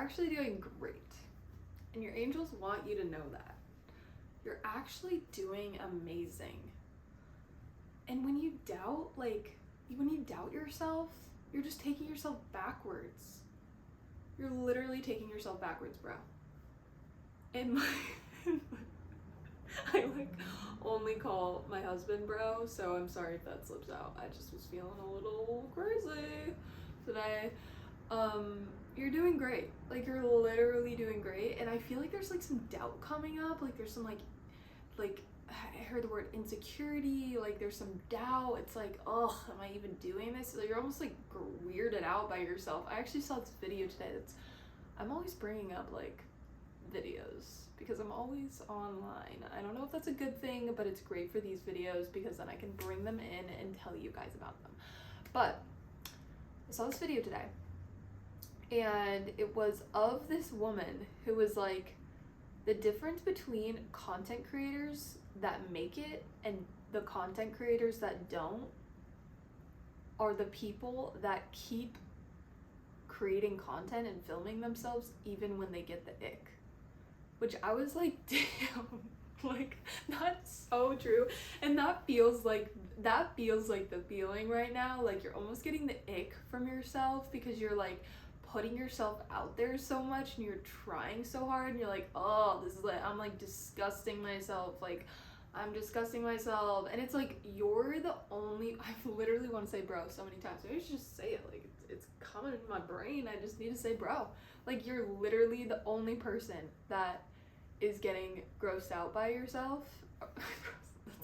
actually doing great. And your angels want you to know that. You're actually doing amazing. And when you doubt, when you doubt yourself, you're just taking yourself backwards. You're literally taking yourself backwards, bro. And I only call my husband bro, so I'm sorry if that slips out. I just was feeling a little crazy today. You're doing great. You're literally doing great. And I feel like there's some doubt coming up. There's some I heard the word insecurity, there's some doubt. It's ugh, am I even doing this? You're almost weirded out by yourself. I actually saw this video today I'm always bringing up videos because I'm always online. I don't know if that's a good thing, but it's great for these videos because then I can bring them in and tell you guys about them. But I saw this video today, and it was of this woman who was the difference between content creators that make it and the content creators that don't are the people that keep creating content and filming themselves even when they get the ick. Which I was damn, that's so true. And that feels like the feeling right now. You're almost getting the ick from yourself because you're putting yourself out there so much and you're trying so hard and you're oh, this is I'm disgusting myself. I'm disgusting myself. And it's you're the only, I literally want to say bro so many times. Maybe I should just say it. It's coming in my brain. I just need to say bro. You're literally the only person that is getting grossed out by yourself.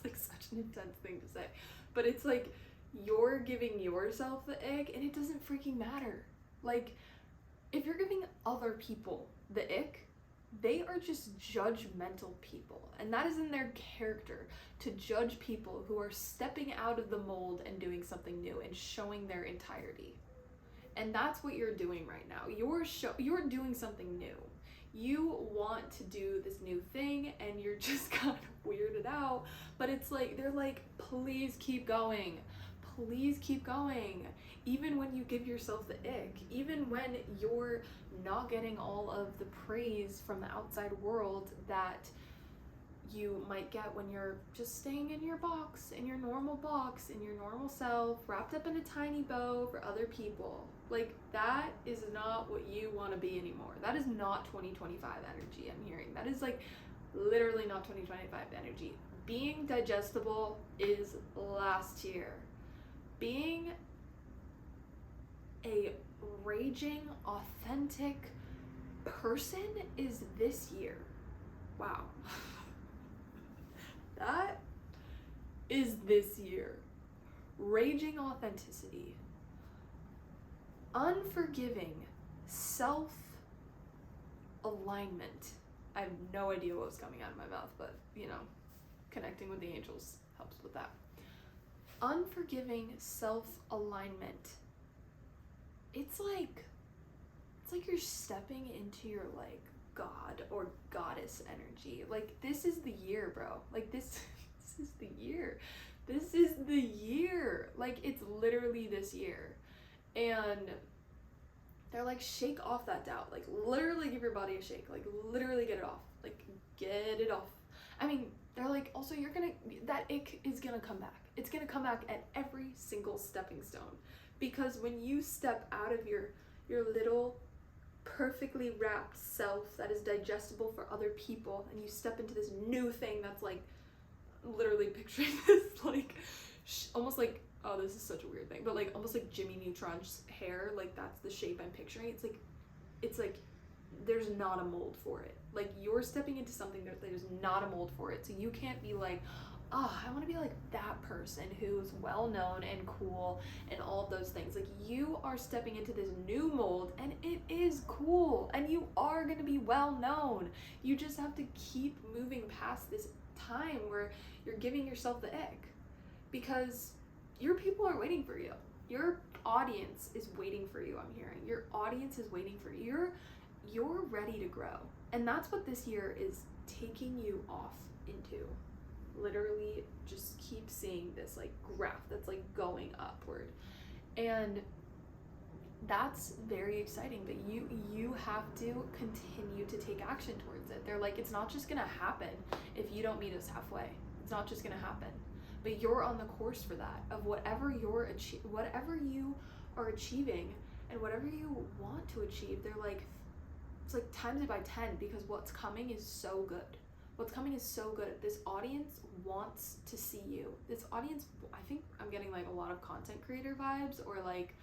That's such an intense thing to say. But it's you're giving yourself the ick and it doesn't freaking matter. If you're giving other people the ick, they are just judgmental people. And that is in their character, to judge people who are stepping out of the mold and doing something new and showing their entirety. And that's what you're doing right now. You're doing something new. You want to do this new thing and you're just kind of weirded out. But it's they're please keep going. Please keep going. Even when you give yourself the ick, even when you're not getting all of the praise from the outside world that you might get when you're just staying in your box, in your normal self, wrapped up in a tiny bow for other people. That is not what you want to be anymore. That is not 2025 energy I'm hearing. That is literally not 2025 energy. Being digestible is last year. Being a raging, authentic person is this year. Wow. That is this year. Raging authenticity. Unforgiving self-alignment. I have no idea what was coming out of my mouth, but connecting with the angels helps with that. Unforgiving self-alignment. It's you're stepping into your God or goddess energy. This is the year, bro. This is the year. This is the year. It's literally this year. And they're shake off that doubt. Literally give your body a shake. Literally get it off. Get it off. I mean, they're also that ick is gonna come back. It's gonna come back at every single stepping stone. Because when you step out of your little perfectly wrapped self that is digestible for other people and you step into this new thing that's literally picturing this almost oh, this is such a weird thing, but almost Jimmy Neutron's hair, that's the shape I'm picturing. It's there's not a mold for it. You're stepping into something that there's not a mold for it. So you can't be oh, I want to be that person who's well known and cool and all of those things. You are stepping into this new mold and it is cool and you are going to be well known. You just have to keep moving past this time where you're giving yourself the ick, because your people are waiting for you. Your audience is waiting for you, I'm hearing. Your audience is waiting for you. You're ready to grow. And that's what this year is taking you off into. Literally just keep seeing this graph that's going upward. And that's very exciting, but you have to continue to take action towards it. They're like, it's not just gonna happen if you don't meet us halfway. It's not just gonna happen, but you're on the course for that, of whatever whatever you are achieving and whatever you want to achieve. They're like, it's like times it by 10, because what's coming is so good. What's coming is so good. This audience wants to see you. This audience, I think I'm getting like a lot of content creator vibes, or like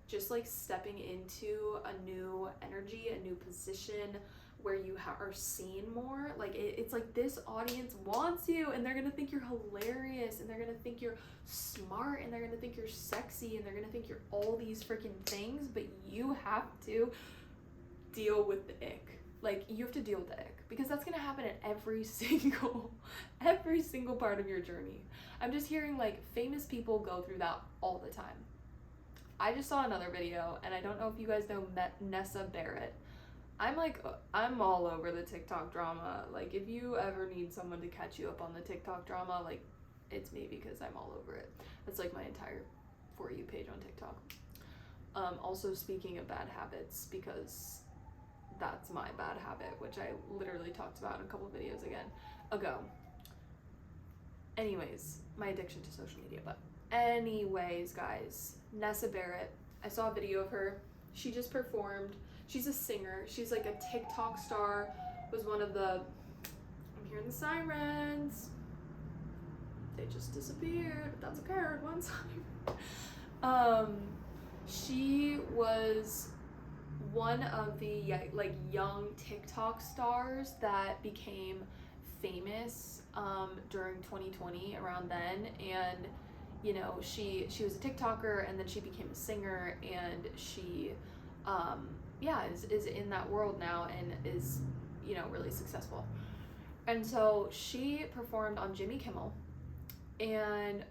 just like stepping into a new energy, a new position where you are seen more. Like it's like this audience wants you, and they're gonna think you're hilarious, and they're gonna think you're smart, and they're gonna think you're sexy, and they're gonna think you're all these freaking things, but you have to deal with the ick. Like, you have to deal with the ick, because that's gonna happen at every single part of your journey. I'm just hearing like famous people go through that all the time. I just saw another video, and I don't know if you guys know Nessa Barrett. I'm all over the TikTok drama. Like, if you ever need someone to catch you up on the TikTok drama, like, it's me, because I'm all over it. That's like my entire For You page on TikTok. Also, speaking of bad habits, because that's my bad habit, which I literally talked about in a couple of videos ago. Anyways, my addiction to social media. But anyways, guys, Nessa Barrett, I saw a video of her. She just performed. She's a singer. She's like a TikTok star. Was one of the, I'm hearing the sirens. They just disappeared. That's okay, I heard one siren. She was one of the like young TikTok stars that became famous during 2020, around then. And you know, she was a TikToker, and then she became a singer, and she is in that world now, and is, you know, really successful. And so she performed on Jimmy Kimmel, and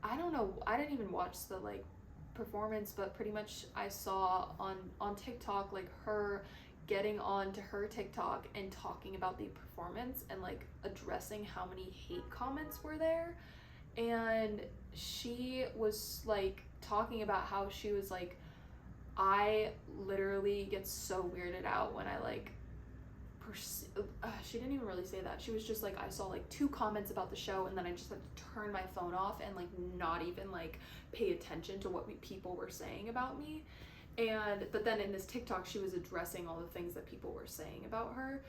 I don't know, I didn't even watch the like performance, but pretty much I saw on TikTok like her getting on to her TikTok and talking about the performance, and like addressing how many hate comments were there. And she was like talking about how she was like, I literally get so weirded out when I like she didn't even really say that. She was just like, I saw like 2 comments about the show, and then I just had to turn my phone off and like not even like pay attention to what people were saying about me. But then in this TikTok, she was addressing all the things that people were saying about her.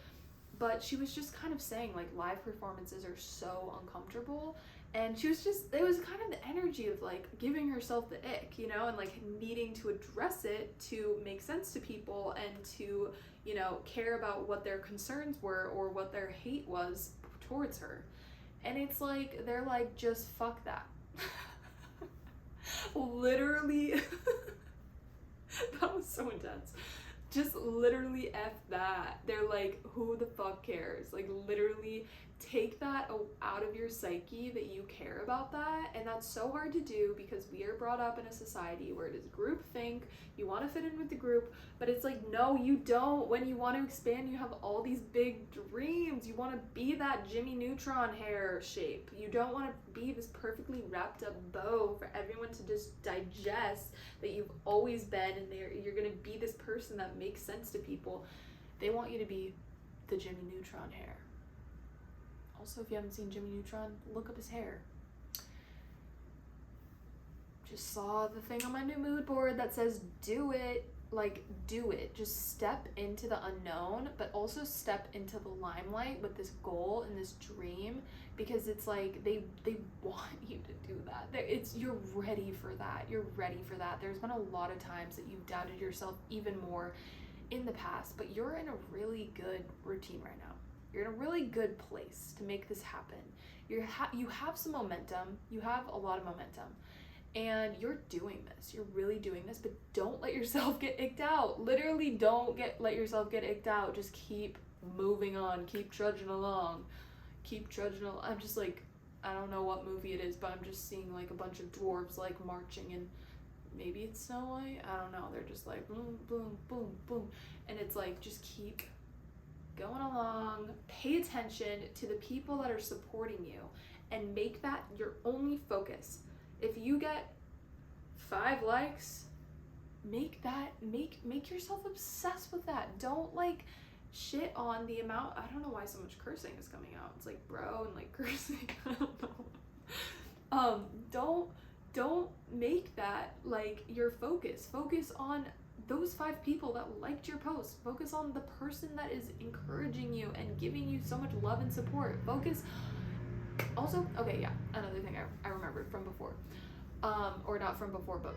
But she was just kind of saying like live performances are so uncomfortable, and she was just, it was kind of the energy of like giving herself the ick, you know, and like needing to address it to make sense to people, and to, you know, care about what their concerns were or what their hate was towards her. And it's like, they're like, just fuck that. Literally. That was so intense. Just literally F that. They're like, who the fuck cares? Like, literally take that out of your psyche that you care about that. And that's so hard to do, because we are brought up in a society where it is groupthink. You want to fit in with the group, but it's like, no, you don't. When you want to expand, you have all these big dreams. You want to be that Jimmy Neutron hair shape. You don't want to be this perfectly wrapped up bow for everyone to just digest that you've always been, and you're going to be this person that makes sense to people. They want you to be the Jimmy Neutron hair. Also, if you haven't seen Jimmy Neutron, look up his hair. Just saw the thing on my new mood board that says do it. Like, do it. Just step into the unknown, but also step into the limelight with this goal and this dream, because it's like they want you to do that. You're ready for that. You're ready for that. There's been a lot of times that you've doubted yourself even more in the past, but you're in a really good routine right now. You're in a really good place to make this happen. You have some momentum. You have a lot of momentum. And you're doing this. You're really doing this, but don't let yourself get icked out. Literally, don't let yourself get icked out. Just keep moving on. Keep trudging along. I'm just like, I don't know what movie it is, but I'm just seeing like a bunch of dwarves like marching, and maybe it's Snow White. I don't know. They're just like boom, boom, boom, boom. And it's like, just keep going along. Pay attention to the people that are supporting you, and make that your only focus. If you get 5 likes, make yourself obsessed with that. Don't like shit on the amount. I don't know why so much cursing is coming out. It's like bro and like cursing. I don't know. Don't make that like your focus. Focus on those 5 people that liked your post. Focus on the person that is encouraging you and giving you so much love and support. Focus. Also, okay, yeah, another thing I remembered from before, or not from before, but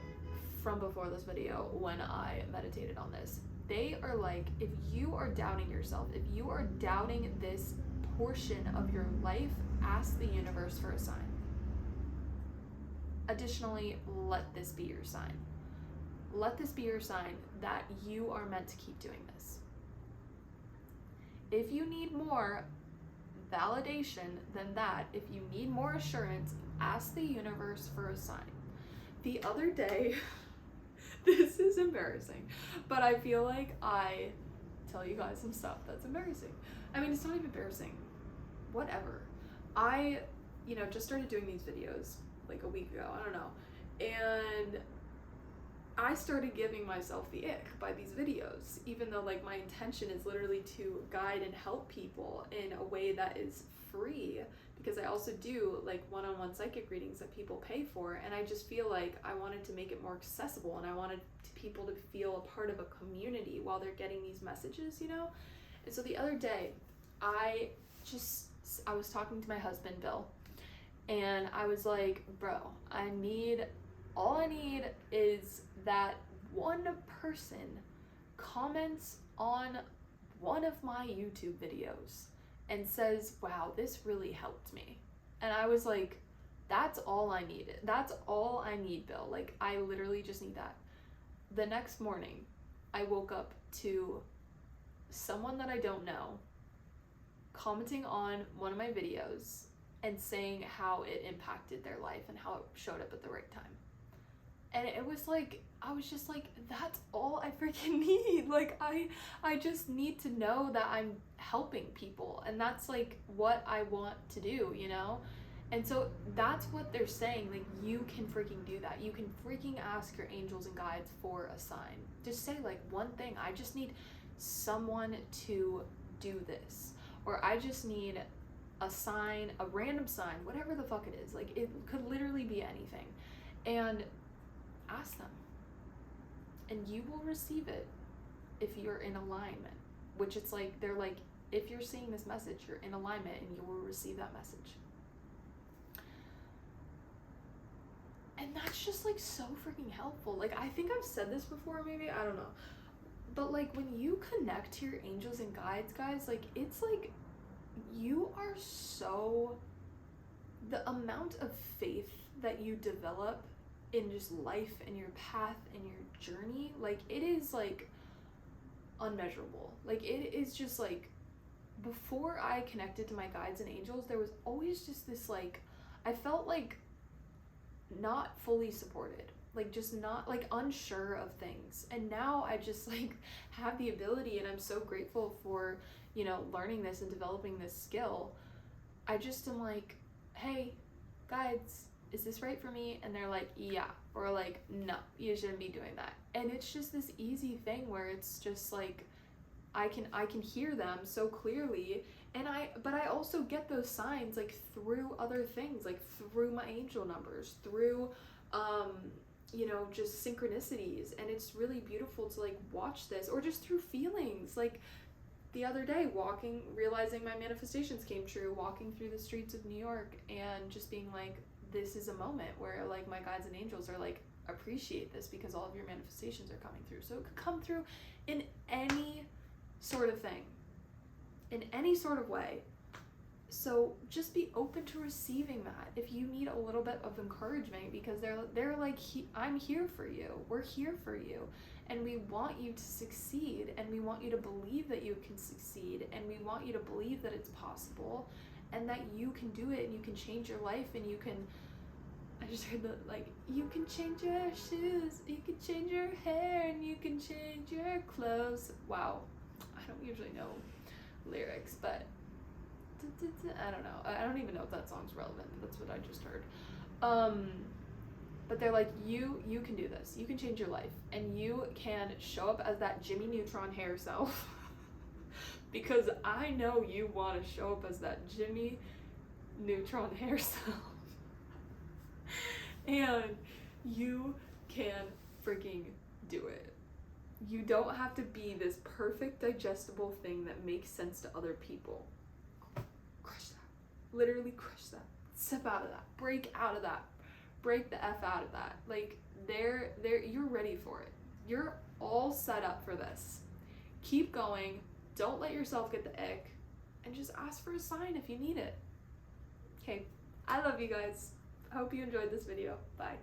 from before this video when I meditated on this. They are like, if you are doubting yourself, if you are doubting this portion of your life, ask the universe for a sign. Additionally, let this be your sign. Let this be your sign that you are meant to keep doing this. If you need more validation than that, if you need more assurance, ask the universe for a sign. The other day, this is embarrassing, but I feel like I tell you guys some stuff that's embarrassing. I mean, it's not even embarrassing. Whatever. I, just started doing these videos like a week ago, I don't know. And I started giving myself the ick by these videos, even though like my intention is literally to guide and help people in a way that is free, because I also do like one-on-one psychic readings that people pay for, and I just feel like I wanted to make it more accessible, and I wanted people to feel a part of a community while they're getting these messages, And so the other day, I was talking to my husband, Bill, and I was like, bro, all I need is that one person comments on one of my YouTube videos and says, wow, this really helped me. And I was like, that's all I needed. That's all I need, Bill. Like, I literally just need that. The next morning, I woke up to someone that I don't know commenting on one of my videos and saying how it impacted their life and how it showed up at the right time. And it was like, I was just like, that's all I freaking need. Like, I just need to know that I'm helping people. And that's like what I want to do, And so that's what they're saying. Like, you can freaking do that. You can freaking ask your angels and guides for a sign. Just say like one thing. I just need someone to do this. Or I just need a sign, a random sign, whatever the fuck it is. Like, it could literally be anything. And ask them. And you will receive it if you're in alignment. Which it's like, they're like, if you're seeing this message, you're in alignment and you will receive that message. And that's just like so freaking helpful. Like, I think I've said this before, maybe, I don't know. But like, when you connect to your angels and guides, guys, like, it's like, you are so, the amount of faith that you develop in just life and your path and your journey, like, it is like unmeasurable. Like, it is just like, before I connected to my guides and angels, there was always just this like, I felt like not fully supported, like just not, like, unsure of things. And now I just like have the ability, and I'm so grateful for, learning this and developing this skill. I just am like, hey, guides, is this right for me? And they're like, yeah. Or like, no, you shouldn't be doing that. And it's just this easy thing where it's just like, I can hear them so clearly, but I also get those signs like through other things, like through my angel numbers, through just synchronicities. And it's really beautiful to like watch this, or just through feelings. Like the other day, realizing my manifestations came true, walking through the streets of New York and just being like, this is a moment where like my guides and angels are like, appreciate this because all of your manifestations are coming through. So it could come through in any sort of thing, in any sort of way. So just be open to receiving that if you need a little bit of encouragement, because they're like, I'm here for you. We're here for you. And we want you to succeed, and we want you to believe that you can succeed, and we want you to believe that it's possible, and that you can do it, and you can change your life, and you can, I just heard that, like, you can change your shoes, you can change your hair, and you can change your clothes. Wow, I don't usually know lyrics, but I don't know. I don't even know if that song's relevant. That's what I just heard. But they're like, you can do this. You can change your life. And you can show up as that Jimmy Neutron hair self. Because I know you want to show up as that Jimmy Neutron hair self. And you can freaking do it. You don't have to be this perfect digestible thing that makes sense to other people. Crush that. Literally crush that. Step out of that. Break out of that. Break the F out of that. Like, you're ready for it. You're all set up for this. Keep going. Don't let yourself get the ick. And just ask for a sign if you need it. Okay. I love you guys. I hope you enjoyed this video. Bye.